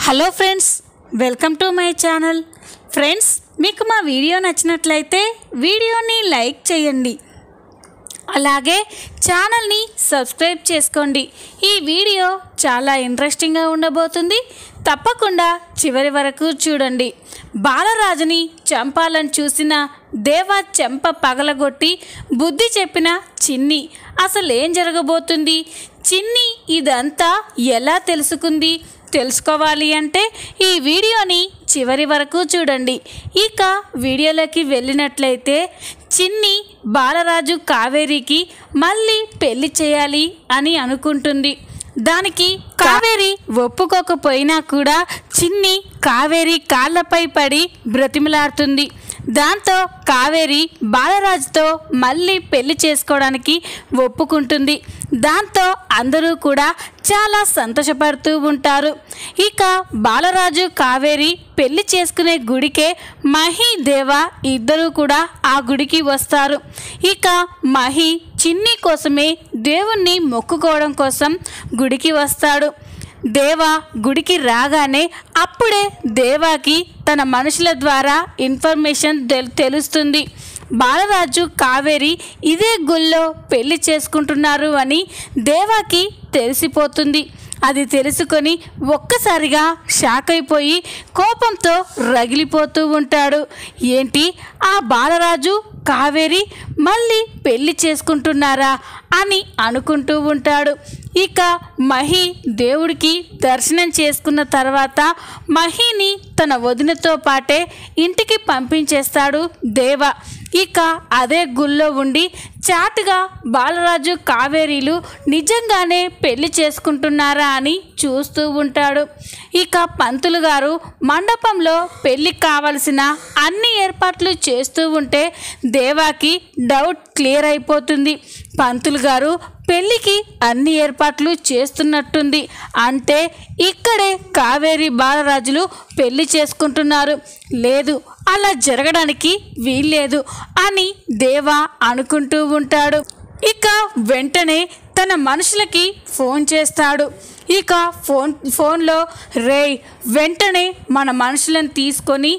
Hello friends, welcome to my channel. Friends, మీకు మా video నచ్చినట్లయితే వీడియోని లైక్ చేయండి, అలాగే ఛానల్ని సబ్స్క్రైబ్ చేసుకోండి. ఈ వీడియో చాలా ఇంట్రెస్టింగ్గా ఉండబోతుంది, తప్పకుండా చివరి వరకు చూడండి. బాలరాజుని చంపాలని చూసిన దేవ చెంప పగలగొట్టి బుద్ధి చెప్పిన చిన్ని అసలు ఏం జరగబోతుంది, చిన్ని ఇదంతా ఎలా తెలుసుకుంది, తెలుసుకోవాలి అంటే ఈ వీడియోని చివరి వరకు చూడండి. ఇక వీడియోలోకి వెళ్ళినట్లయితే చిన్ని బాలరాజు కావేరికి మళ్ళీ పెళ్లి చేయాలి అని అనుకుంటుంది. దానికి కావేరి ఒప్పుకోకపోయినా కూడా చిన్ని కావేరి కాళ్ళపై పడి బ్రతిమలాడుతుంది. దాంతో కావేరి బాలరాజుతో మళ్ళీ పెళ్లి చేసుకోవడానికి ఒప్పుకుంటుంది. దాంతో అందరూ కూడా చాలా సంతోషపడుతూ ఉంటారు. ఇక బాలరాజు కావేరి పెళ్లి చేసుకునే గుడికే మహి దేవ ఇద్దరూ కూడా ఆ గుడికి వస్తారు. ఇక మహి చిన్ని కోసమే దేవుణ్ణి మొక్కుకోవడం కోసం గుడికి వస్తాడు. దేవ గుడికి రాగానే అప్పుడే దేవాకి తన మనుషుల ద్వారా ఇన్ఫర్మేషన్ తెలుస్తుంది. బాలరాజు కావేరి ఇదే గుళ్ళో పెళ్లి చేసుకుంటున్నారు అని దేవాకి తెలిసిపోతుంది. అది తెలుసుకొని ఒక్కసారిగా షాక్ అయిపోయి కోపంతో రగిలిపోతూ ఉంటాడు. ఏంటి, ఆ బాలరాజు కావేరి మళ్ళీ పెళ్లి చేసుకుంటున్నారా అని అనుకుంటూ ఉంటాడు. ఇక మహి దేవుడికి దర్శనం చేసుకున్న తర్వాత మహిని తన వదినతో పాటే ఇంటికి పంపించేస్తాడు దేవ. ఇక అదే గుళ్ళో ఉండి చాటుగా బాలరాజు కావేరీలు నిజంగానే పెళ్లి చేసుకుంటున్నారా అని చూస్తూ ఉంటాడు. ఇక పంతులు గారు మండపంలో పెళ్లికి కావలసిన అన్ని ఏర్పాట్లు చేస్తూ ఉంటే దేవాకి డౌట్ క్లియర్ అయిపోతుంది. పంతులు గారు పెళ్లికి అన్ని ఏర్పాట్లు చేస్తున్నట్టుంది, అంటే ఇక్కడే కావేరి బాలరాజులు పెళ్లి చేసుకుంటున్నారు, లేదు అలా జరగడానికి వీల్లేదు అని దేవా అనుకుంటూ ఉంటాడు. ఇక వెంటనే తన మనుషులకి ఫోన్ చేస్తాడు. ఇక ఫోన్లో రేయ్, వెంటనే మన మనుషులను తీసుకొని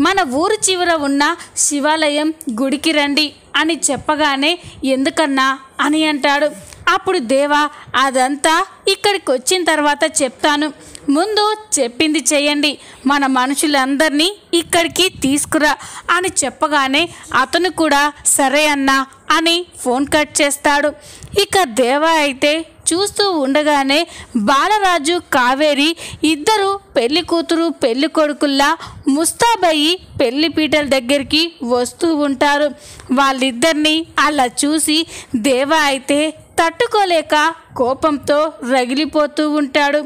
మన ఊరు చివర ఉన్న శివాలయం గుడికి రండి అని చెప్పగానే ఎందుకన్నా అని అంటాడు. అప్పుడు దేవా, అదంతా ఇక్కడికి వచ్చిన తర్వాత చెప్తాను, ముందు చెప్పింది చేయండి, మన మనుషులందరినీ ఇక్కడికి తీసుకురా అని చెప్పగానే అతను కూడా సరే అన్నా అని ఫోన్ కట్ చేస్తాడు. ఇక దేవా అయితే చూస్తూ ఉండగానే బాలరాజు కావేరి ఇద్దరు పెళ్లి కూతురు పెళ్లి కొడుకుల్లా ముస్తాబయ్యి పెళ్లి పీటల దగ్గరికి వస్తూ ఉంటారు. వాళ్ళిద్దరినీ అలా చూసి దేవా అయితే తట్టుకోలేక కోపంతో రగిలిపోతూ ఉంటాడు.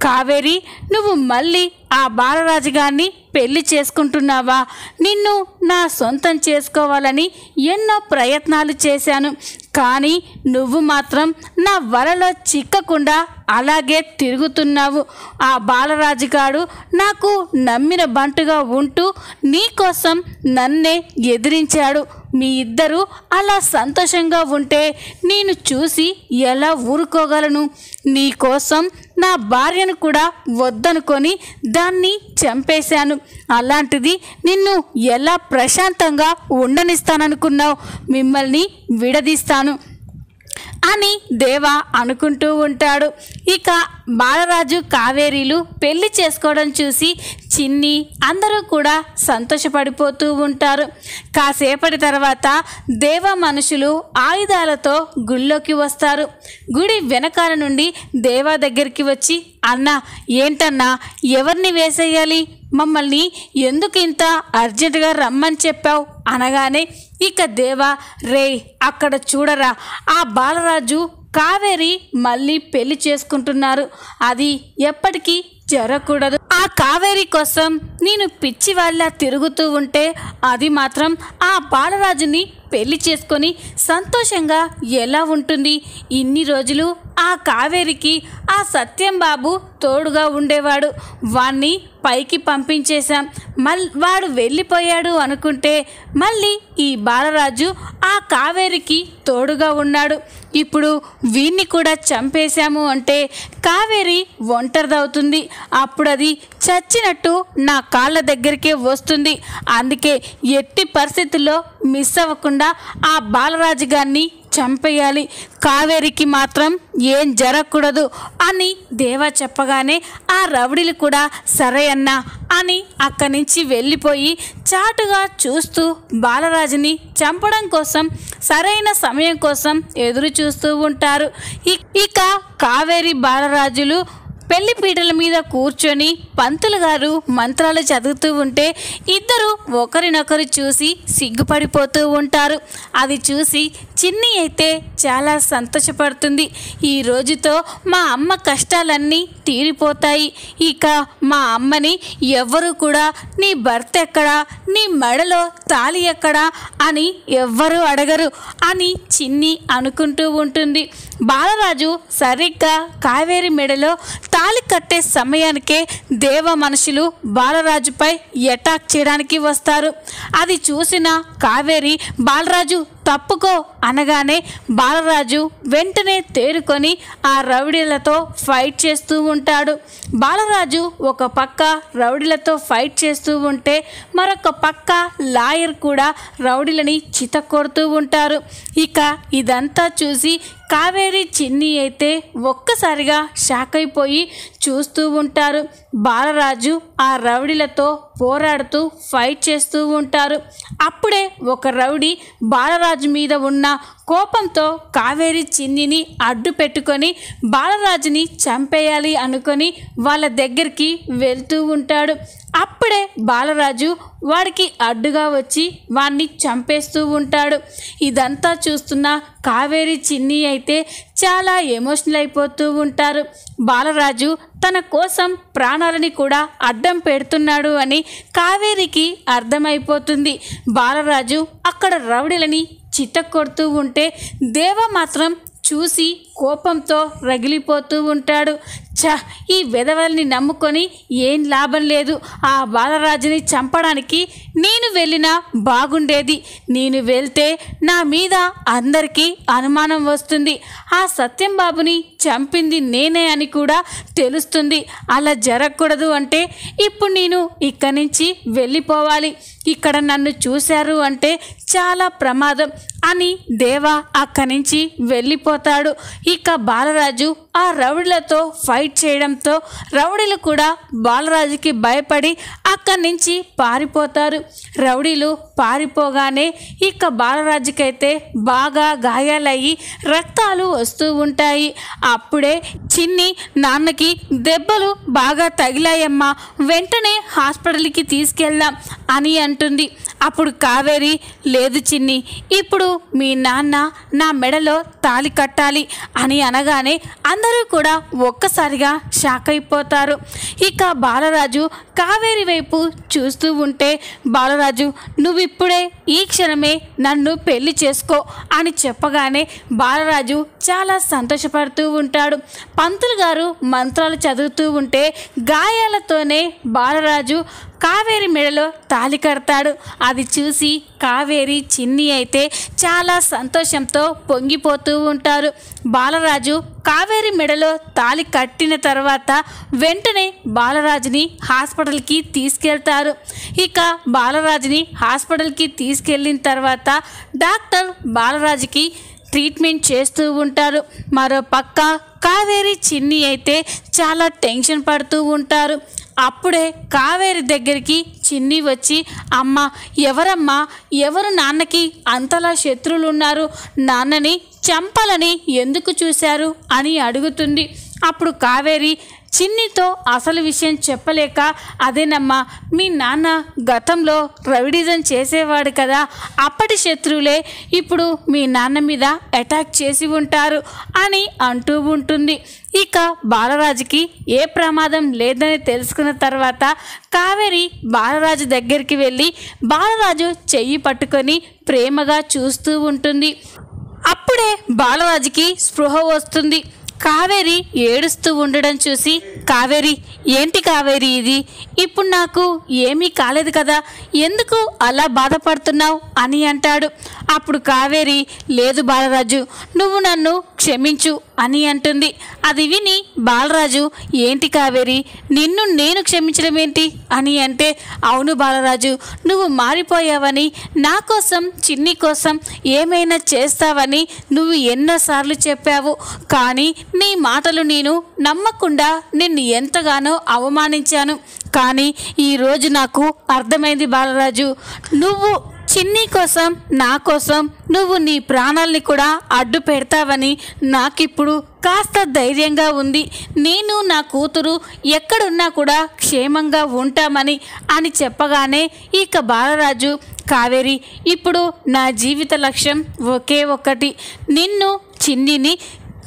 కావేరి, నువ్వు మళ్ళీ ఆ బాలరాజు గారిని పెళ్లి చేసుకుంటున్నావా? నిన్ను నా సొంతం చేసుకోవాలని ఎన్నో ప్రయత్నాలు చేశాను, కానీ నువ్వు మాత్రం నా వలలో చిక్కకుండా అలాగే తిరుగుతున్నావు. ఆ బాలరాజు గారు నాకు నమ్మిన బంటుగా ఉంటూ నీకోసం నన్నే ఎదిరించాడు. మీ ఇద్దరు అలా సంతోషంగా ఉంటే నేను చూసి ఎలా ఊరుకోగలను? నీకోసం నా భార్యను కూడా వద్దనుకొని దాన్ని చంపేశాను, అలాంటిది నిన్ను ఎలా ప్రశాంతంగా ఉండనిస్తాననుకున్నావు? మిమ్మల్ని విడదీస్తాను అని దేవా అనుకుంటూ ఉంటాడు. ఇక బాలరాజు కావేరీలు పెళ్లి చేసుకోవడం చూసి చిన్ని అందరూ కూడా సంతోషపడిపోతూ ఉంటారు. కాసేపటి తర్వాత దేవ మనుషులు ఆయుధాలతో గుళ్ళోకి వస్తారు. గుడి వెనకాల నుండి దేవా దగ్గరికి వచ్చి, అన్నా ఏంటన్నా, ఎవరిని వేసేయాలి, మమ్మల్ని ఎందుకు ఇంత అర్జెంటుగా రమ్మని చెప్పావు అనగానే ఇక దేవా, రే అక్కడ చూడరా, ఆ బాలరాజు కావేరి మళ్ళీ పెళ్లి చేసుకుంటున్నారు, అది ఎప్పటికీ జరగకూడదు. ఆ కావేరి కోసం నేను పిచ్చి వాళ్ళ తిరుగుతూ ఉంటే అది మాత్రం ఆ బాలరాజుని పెళ్లి చేసుకొని సంతోషంగా ఎలా ఉంటుంది? ఇన్ని రోజులు ఆ కావేరికి ఆ సత్యం బాబు తోడుగా ఉండేవాడు. వాణ్ణి పైకి పంపించేశాం, వాడు వెళ్ళిపోయాడు అనుకుంటే మళ్ళీ ఈ బాలరాజు ఆ కావేరికి తోడుగా ఉన్నాడు. ఇప్పుడు వీణ్ణి కూడా చంపేశాము అంటే కావేరి ఒంటరిదవుతుంది. అప్పుడు అది చచ్చినట్టు నా కాళ్ళ దగ్గరికే వస్తుంది. అందుకే ఎట్టి పరిస్థితుల్లో మిస్ అవ్వకుండా ఆ బాలరాజు గారిని చంపేయాలి. కావేరికి మాత్రం ఏం జరగకూడదు అని దేవా చెప్పగానే ఆ రౌడీలు కూడా సరే అన్నా అని అక్కడి నుంచి వెళ్ళిపోయి చాటుగా చూస్తూ బాలరాజుని చంపడం కోసం సరైన సమయం కోసం ఎదురు చూస్తూ ఉంటారు. ఇక కావేరి బాలరాజులు పెళ్లి పీటల మీద కూర్చొని పంతులు గారు మంత్రాలు చదువుతూ ఉంటే ఇద్దరు ఒకరినొకరు చూసి సిగ్గుపడిపోతూ ఉంటారు. అది చూసి చిన్ని అయితే చాలా సంతోషపడుతుంది. ఈ రోజుతో మా అమ్మ కష్టాలన్నీ తీరిపోతాయి. ఇక మా అమ్మని ఎవ్వరూ కూడా నీ భర్త ఎక్కడా, నీ మెడలో తాళి ఎక్కడా అని ఎవ్వరూ అడగరు అని చిన్ని అనుకుంటూ ఉంటుంది. బాలరాజు సరిగ్గా కావేరి మెడలో తాళి కట్టే సమయానికే దేవ మనుషులు బాలరాజుపై అటాక్ చేయడానికి వస్తారు. అది చూసిన కావేరి బాలరాజు తప్పుకో అనగానే బాలరాజు వెంటనే తేరుకొని ఆ రౌడీలతో ఫైట్ చేస్తూ ఉంటాడు. బాలరాజు ఒక పక్క రౌడీలతో ఫైట్ చేస్తూ ఉంటే మరొక పక్క లాయర్ కూడా రౌడీలని చితకొడుతూ ఉంటారు. ఇక ఇదంతా చూసి కావేరి చిన్ని అయితే ఒక్కసారిగా షాక్ అయిపోయి చూస్తూ ఉంటారు. బాలరాజు ఆ రౌడీలతో పోరాడుతూ ఫైట్ చేస్తూ ఉంటారు. అప్పుడే ఒక రౌడీ బాలరాజు మీద ఉన్న కోపంతో కావేరి చిన్నిని అడ్డు పెట్టుకొని బాలరాజుని చంపేయాలి అనుకొని వాళ్ళ దగ్గరికి వెళ్తూ ఉంటాడు. అప్పుడే బాలరాజు వాడికి అడ్డుగా వచ్చి వాడిని చంపేస్తూ ఉంటాడు. ఇదంతా చూస్తున్న కావేరి చిన్ని అయితే చాలా ఎమోషనల్ అయిపోతూ ఉంటారు. బాలరాజు తన కోసం ప్రాణాలని కూడా అడ్డం పెడుతున్నాడు అని కావేరికి అర్థమైపోతుంది. బాలరాజు అక్కడ రౌడీలని చితక్కొడుతూ ఉంటే దేవ మాత్రం చూసి కోపంతో రగిలిపోతూ ఉంటాడు. ఈ వెధవల్ని నమ్ముకొని ఏం లాభం లేదు. ఆ బాలరాజుని చంపడానికి నేను వెళ్ళినా బాగుండేది. నేను వెళ్తే నా మీద అందరికీ అనుమానం వస్తుంది. ఆ సత్యం బాబుని చంపింది నేనే అని కూడా తెలుస్తుంది. అలా జరగకూడదు అంటే ఇప్పుడు నేను ఇక్కడి నుంచి వెళ్ళిపోవాలి. ఇక్కడ నన్ను చూశారు అంటే చాలా ప్రమాదం అని దేవా అక్కడి నుంచి వెళ్ళిపోతాడు. ఇక బాలరాజు ఆ రౌడీలతో ఫైట్ చేయడంతో రౌడీలు కూడా బాలరాజుకి భయపడి అక్కడి నుంచి పారిపోతారు. రౌడీలు పారిపోగానే ఇక బాలరాజుకైతే బాగా గాయాలయ్యి రక్తాలు వస్తూ ఉంటాయి. అప్పుడే చిన్ని నాన్నకి దెబ్బలు బాగా తగిలాయమ్మా, వెంటనే హాస్పిటల్కి తీసుకెళ్దాం అని అంటుంది. అప్పుడు కావేరి లేదు చిన్ని, ఇప్పుడు మీ నాన్న నా మెడలో తాళి కట్టాలి అని అనగానే అందరూ కూడా ఒక్కసారిగా షాక్ అయిపోతారు. ఇక బాలరాజు కావేరి వైపు చూస్తూ ఉంటే బాలరాజు నువ్విప్పుడే ఈ క్షణమే నన్ను పెళ్లి చేసుకో అని చెప్పగానే బాలరాజు చాలా సంతోషపడుతూ ఉంటాడు. పంతులు గారు మంత్రాలు చదువుతూ ఉంటే గాయాలతోనే బాలరాజు కావేరి మెడలో తాళి కడతాడు. అది చూసి కావేరి చిన్ని అయితే చాలా సంతోషంతో పొంగిపోతూ ఉంటారు. బాలరాజు కావేరి మెడలో తాళి కట్టిన తర్వాత వెంటనే బాలరాజుని హాస్పిటల్కి తీసుకెళ్తారు. ఇక బాలరాజుని హాస్పిటల్కి తీసుకెళ్ళిన తర్వాత డాక్టర్ బాలరాజుకి ట్రీట్మెంట్ చేస్తూ ఉంటారు. మరో పక్క కావేరి చిన్ని అయితే చాలా టెన్షన్ పడుతూ ఉంటారు. అప్పుడే కావేరి దగ్గరికి చిన్ని వచ్చి అమ్మ ఎవరమ్మా, ఎవరు నాన్నకి అంతలా శత్రువులు ఉన్నారు, నాన్నని చంపాలని ఎందుకు చూశారు అని అడుగుతుంది. అప్పుడు కావేరి చిన్నితో అసలు విషయం చెప్పలేక, అదేనమ్మా మీ నాన్న గతంలో రౌడీజం చేసేవాడు కదా, అప్పటి శత్రువులే ఇప్పుడు మీ నాన్న మీద అటాక్ చేసి ఉంటారు అని అంటూ ఉంటుంది. ఇక బాలరాజుకి ఏ ప్రమాదం లేదని తెలుసుకున్న తర్వాత కావేరి బాలరాజు దగ్గరికి వెళ్ళి బాలరాజు చెయ్యి పట్టుకొని ప్రేమగా చూస్తూ ఉంటుంది. అప్పుడే బాలరాజుకి స్పృహ వస్తుంది. కావేరి ఏడుస్తూ ఉండడం చూసి, కావేరి ఏంటి కావేరి ఇది, ఇప్పుడు నాకు ఏమీ కాలేదు కదా, ఎందుకు అలా బాధపడుతున్నావు అని అంటాడు. అప్పుడు కావేరి, లేదు బాలరాజు, నువ్వు నన్ను క్షమించు అని అంటుంది. అది విని బాలరాజు, ఏంటి కావేరి, నిన్ను నేను క్షమించడం ఏంటి అని అంటే, అవును బాలరాజు, నువ్వు మారిపోయావని, నా కోసం చిన్ని కోసం ఏమైనా చేస్తావని నువ్వు ఎన్నోసార్లు చెప్పావు. కానీ నీ మాటలు నేను నమ్మకుండా నిన్ను ఎంతగానో అవమానించాను. కానీ ఈరోజు నాకు అర్థమైంది బాలరాజు, నువ్వు చిన్ని కోసం, నా కోసం నువ్వు నీ ప్రాణాలని కూడా అడ్డు పెడతావని నాకిప్పుడు కాస్త ధైర్యంగా ఉంది. నేను నా కూతురు ఎక్కడున్నా కూడా క్షేమంగా ఉంటామని అని చెప్పగానే ఇక బాలరాజు, కావేరి ఇప్పుడు నా జీవిత లక్ష్యం ఒకే ఒక్కటి, నిన్ను చిన్నిని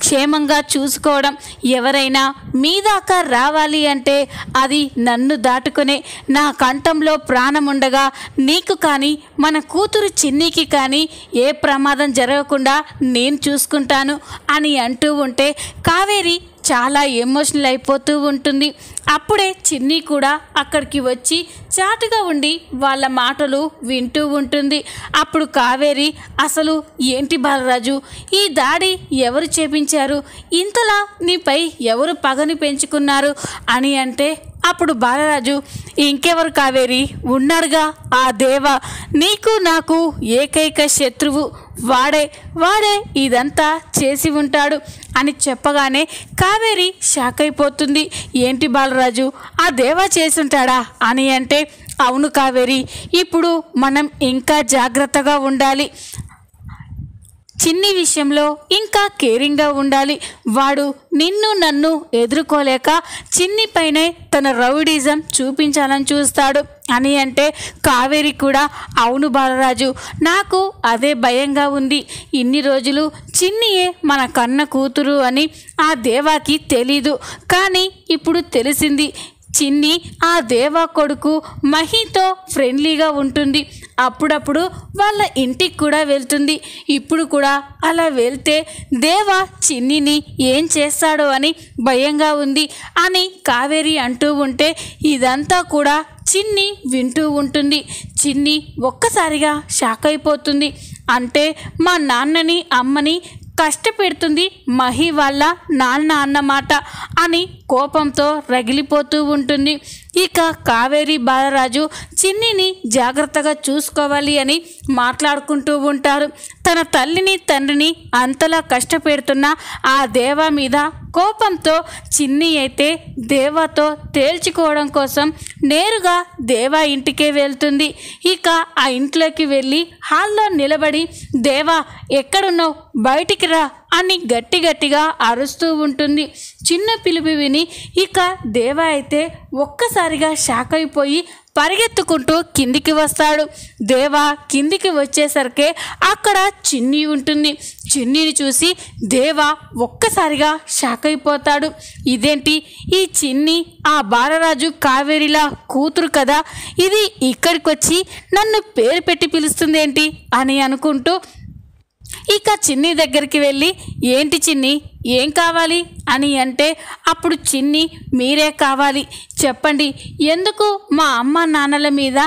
క్షేమంగా చూసుకోవడం. ఎవరైనా మీ దాకా రావాలి అంటే అది నన్ను దాటుకునే, నా కంఠంలో ప్రాణం ఉండగా నీకు కానీ మన కూతురు చిన్నికి కానీ ఏ ప్రమాదం జరగకుండా నేను చూసుకుంటాను అని అంటూ ఉంటే కావేరి చాలా ఎమోషనల్ అయిపోతూ ఉంటుంది. అప్పుడే చిన్ని కూడా అక్కడికి వచ్చి చాటుగా ఉండి వాళ్ళ మాటలు వింటూ ఉంటుంది. అప్పుడు కావేరి, అసలు ఏంటి బాలరాజు, ఈ దాడి ఎవరు చేపించారు, ఇంతలా నీపై ఎవరు పగని పెంచుకున్నారు అని అంటే, అప్పుడు బాలరాజు, ఇంకెవరు కావేరి, ఉన్నాడుగా ఆ దేవ, నీకు నాకు ఏకైక శత్రువు, వాడే ఇదంతా చేసి ఉంటాడు అని చెప్పగానే కావేరి షాక్ అయిపోతుంది. ఏంటి బాలరాజు, ఆ దేవా చేసి ఉంటాడా అని అంటే, అవును కావేరి, ఇప్పుడు మనం ఇంకా జాగ్రత్తగా ఉండాలి, చిన్ని విషయంలో ఇంకా కేరింగ్గా ఉండాలి. వాడు నిన్ను నన్ను ఎదుర్కోలేక చిన్ని పైనే తన రౌడీజం చూపించాలని చూస్తాడు అని అంటే కావేరి కూడా, అవును బాలరాజు, నాకు అదే భయంగా ఉంది. ఇన్ని రోజులు చిన్నియే మన కన్న కూతురు అని ఆ దేవాకి తెలీదు, కానీ ఇప్పుడు తెలిసింది. చిన్ని ఆ దేవా కొడుకు మహితో ఫ్రెండ్లీగా ఉంటుంది, అప్పుడప్పుడు వాళ్ళ ఇంటికి కూడా వెళ్తుంది. ఇప్పుడు కూడా అలా వెళ్తే దేవా చిన్నిని ఏం చేస్తాడో అని భయంగా ఉంది అని కావేరి అంటూ ఉంటే ఇదంతా కూడా చిన్ని వింటూ ఉంటుంది. చిన్ని ఒక్కసారిగా షాక్ అయిపోతుంది. అంటే మా నాన్నని అమ్మని కష్టపెడుతుంది మహి వాళ్ళ నాన్న అన్నమాట అని కోపంతో రగిలిపోతూ ఉంటుంది. ఇక కావేరి బాలరాజు చిన్నిని జాగ్రత్తగా చూసుకోవాలి అని మాట్లాడుకుంటూ ఉంటారు. తన తల్లిని తండ్రిని అంతలా కష్టపెడుతున్న ఆ దేవా మీద కోపంతో చిన్ని అయితే దేవాతో తేల్చుకోవడం కోసం నేరుగా దేవా ఇంటికే వెళ్తుంది. ఇక ఆ ఇంట్లోకి వెళ్ళి హాల్లో నిలబడి, దేవా ఎక్కడున్నావు, బయటికి రా అని గట్టిగా అరుస్తూ ఉంటుంది. చిన్న పిలుపు విని ఇక దేవా అయితే ఒక్కసారిగా షాక్ అయిపోయి పరిగెత్తుకుంటూ కిందికి వస్తాడు. దేవా కిందికి వచ్చేసరికి అక్కడ చిన్ని ఉంటుంది. చిన్నిని చూసి దేవా ఒక్కసారిగా షాక్ అయిపోతాడు. ఇదేంటి, ఈ చిన్ని ఆ బాలరాజు కావేరిలా కూతురు కదా, ఇది ఇక్కడికి వచ్చి నన్ను పేరు పెట్టి పిలుస్తుంది ఏంటి అని అనుకుంటూ ఇక చిన్ని దగ్గరికి వెళ్ళి, ఏంటి చిన్ని, ఏం కావాలి అని అంటే అప్పుడు చిన్ని, మీరే కావాలి, చెప్పండి, ఎందుకు మా అమ్మ నాన్నల మీద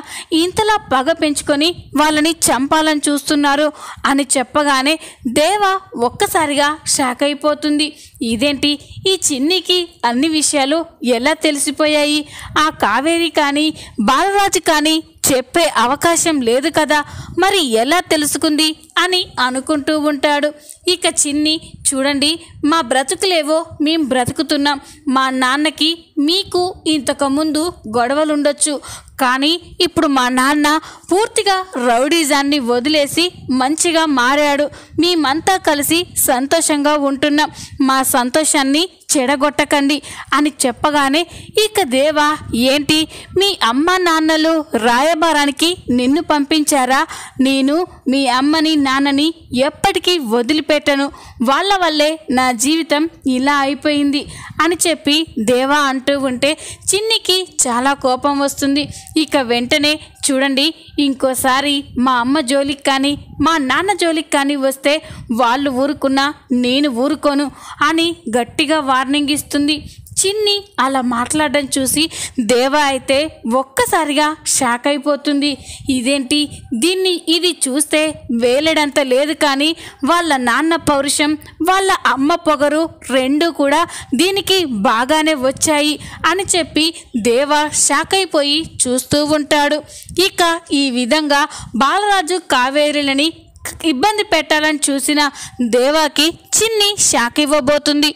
ఇంతలా పగ పెంచుకొని వాళ్ళని చంపాలని చూస్తున్నారు అని చెప్పగానే దేవా ఒక్కసారిగా షాక్ అయిపోతుంది. ఇదేంటి, ఈ చిన్నికి అన్ని విషయాలు ఎలా తెలిసిపోయాయి, ఆ కావేరి కానీ బాలరాజు కానీ చెప్పే అవకాశం లేదు కదా, మరి ఎలా తెలుసుకుంది అని అనుకుంటూ ఉంటాడు. ఇక చిన్ని, చూడండి, మా బ్రతుకులేవో మేం బ్రతుకుతున్నాం, మా నాన్నకి మీకు ఇంతకుముందు గొడవలుండొచ్చు, కానీ ఇప్పుడు మా నాన్న పూర్తిగా రౌడీజాన్ని వదిలేసి మంచిగా మారాడు. మేమంతా కలిసి సంతోషంగా ఉంటున్నాం. మా సంతోషాన్ని చెడగొట్టకండి అని చెప్పగానే ఇక దేవా, ఏంటి మీ అమ్మ నాన్నలు రాయబారానికి నిన్ను పంపించారా? నేను మీ అమ్మని నాన్నని ఎప్పటికీ వదిలిపెట్టను. వాళ్ళ వల్లే నా జీవితం ఇలా అయిపోయింది అని చెప్పి దేవా అంటూ ఉంటే చిన్నికి చాలా కోపం వస్తుంది. ఇక వెంటనే చూడండి, ఇంకోసారి మా అమ్మ జోలికి కానీ మా నాన్న జోలికి కానీ వస్తే వాళ్ళు ఊరుకున్నా నేను ఊరుకోను అని గట్టిగా వార్నింగ్ ఇస్తుంది. చిన్ని అలా మాట్లాడడం చూసి దేవా అయితే ఒక్కసారిగా షాక్ అయిపోతుంది. ఇదేంటి, ఇది చూస్తే వేలడంత లేదు, కానీ వాళ్ళ నాన్న పౌరుషం వాళ్ళ అమ్మ పొగరు రెండూ కూడా దీనికి బాగానే వచ్చాయి అని చెప్పి దేవా షాక్ అయిపోయి చూస్తూ ఉంటాడు. ఇక ఈ విధంగా బాలరాజు కావేరులని ఇబ్బంది పెట్టాలని చూసిన దేవాకి చిన్ని షాక్ ఇవ్వబోతుంది.